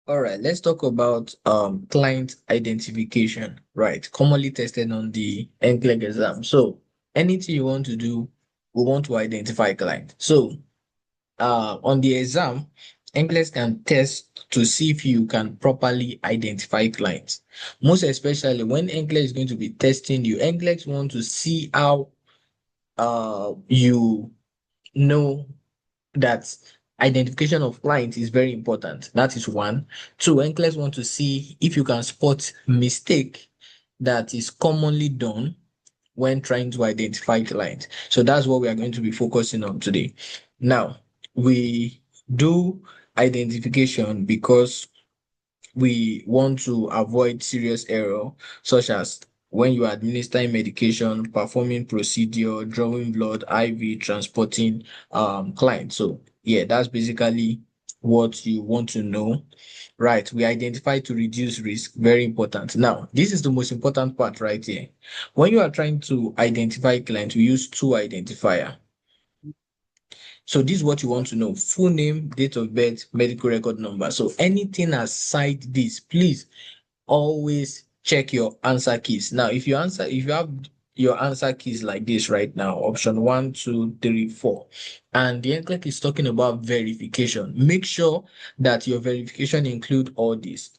All right, let's talk about client identification, right? Commonly tested on the NCLEX exam. So anything you want to do, we want to identify client. So on the exam, NCLEX can test to see if you can properly identify clients. Most especially when NCLEX is going to be testing you, NCLEX want to see how you know that identification of clients is very important. That is one. Two, NCLEX want to see if you can spot mistake that is commonly done when trying to identify clients. So that's what we are going to be focusing on today. Now, we do identification because we want to avoid serious error, such as when you are administering medication, performing procedure, drawing blood, IV, transporting clients. So yeah, that's basically what you want to know. Right. We identify to reduce risk. Very important. Now, this is the most important part right here. When you are trying to identify clients, we use two identifier. So this is what you want to know: full name, date of birth, medical record number. So anything aside this, please always check your answer keys. Now, if you have your answer keys like this right now, option 1, 2, 3, 4, and the NCLEX is talking about verification, make sure that your verification include all this.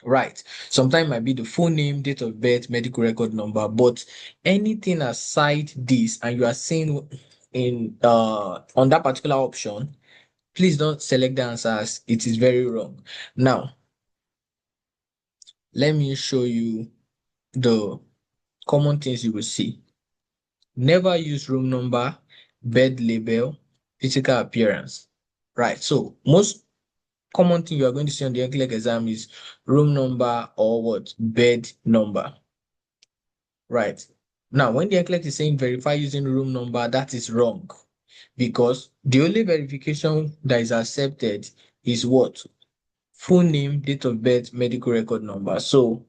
Right. Sometimes might be the full name, date of birth, medical record number, but anything aside this, and you are saying in on that particular option, please don't select the answer as it is very wrong. Now, let me show you the common things you will see. Never use room number, bed label, physical appearance. Right. So most common thing you are going to see on the NCLEX exam is room number or what? Bed number. Right. Now, when the NCLEX is saying verify using room number, that is wrong, because the only verification that is accepted is what? Full name, date of birth, medical record number. So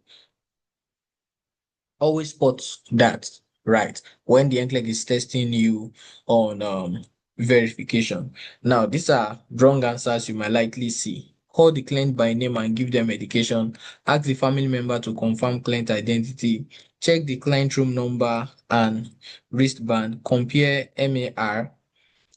always spot that, right, when the NCLEX is testing you on verification. Now, these are wrong answers you might likely see. Call the client by name and give them medication. Ask the family member to confirm client identity. Check the client room number and wristband. Compare MAR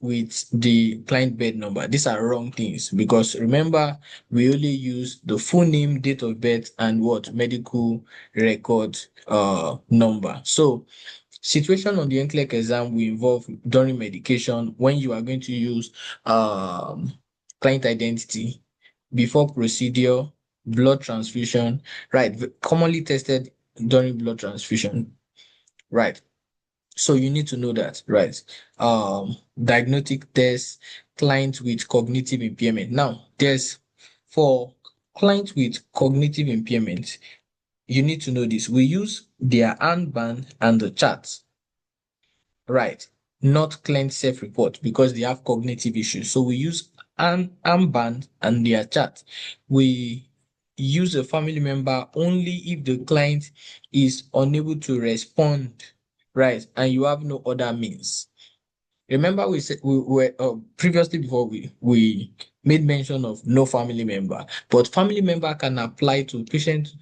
with the client bed number. These are wrong things, because remember, we only use the full name, date of birth, and what? Medical record number. So situation on the NCLEX exam will involve during medication, when you are going to use client identity, before procedure, blood transfusion, right? Commonly tested during blood transfusion, right? So you need to know that, right? Diagnostic tests, clients with cognitive impairment. Now, there's for clients with cognitive impairment, you need to know this. We use their handband and the chart, right? Not client self-report, because they have cognitive issues. So we use an armband and their chart. We use a family member only if the client is unable to respond, right? And you have no other means. Remember, we said we were previously, before we made mention of no family member, but family member can apply to patients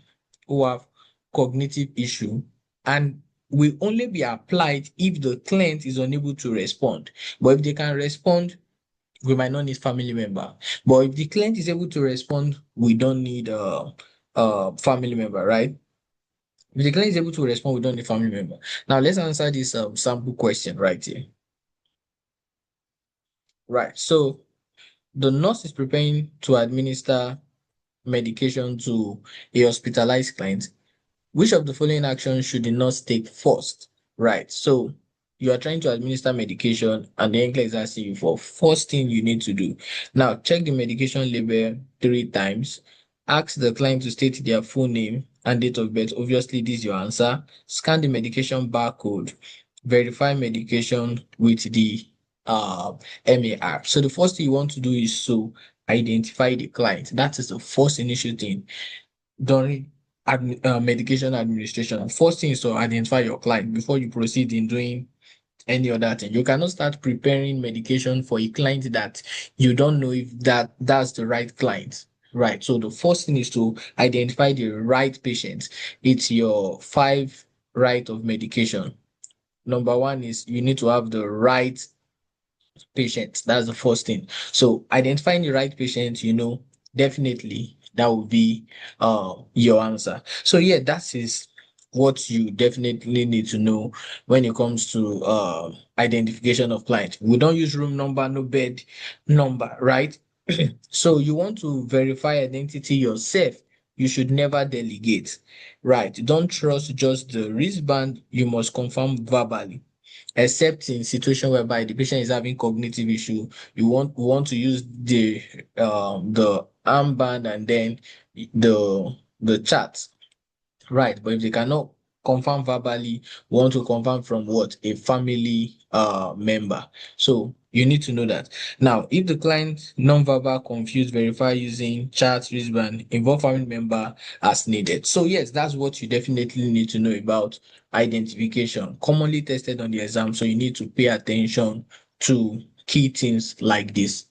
who have cognitive issue, and will only be applied if the client is unable to respond. But if they can respond, we might not need family member. But if the client is able to respond, we don't need family member, right? If the client is able to respond, we don't need family member. Now let's answer this sample question right here. Right. So the nurse is preparing to administer medication to a hospitalized client. Which of the following actions should the nurse take first? Right. So you are trying to administer medication, and the NCLEX is asking you for first thing you need to do. Now, check the medication label 3 times. Ask the client to state their full name and date of birth. Obviously, this is your answer. Scan the medication barcode. Verify medication with the MAR. So the first thing you want to do is to identify the client. That is the first initial thing during medication administration. First thing is to identify your client before you proceed in doing any other thing. You cannot start preparing medication for a client that you don't know if that's the right client, Right. So the first thing is to identify the right patient. It's your five right of medication. Number one is you need to have the right patient. That's the first thing. So identifying the right patient, definitely that will be your answer. So yeah, that is what you definitely need to know when it comes to identification of client. We don't use room number, no bed number, right? So you want to verify identity yourself. You should never delegate, right? Don't trust just the wristband. You must confirm verbally, except in situation whereby the patient is having cognitive issue. You want to use the armband and then the chart. Right, but if they cannot confirm verbally, we want to confirm from what? A family member. So you need to know that. Now, if the client non-verbal confused, verify using chat, wristband, involve family member as needed. So yes, that's what you definitely need to know about identification. Commonly tested on the exam, so you need to pay attention to key things like this.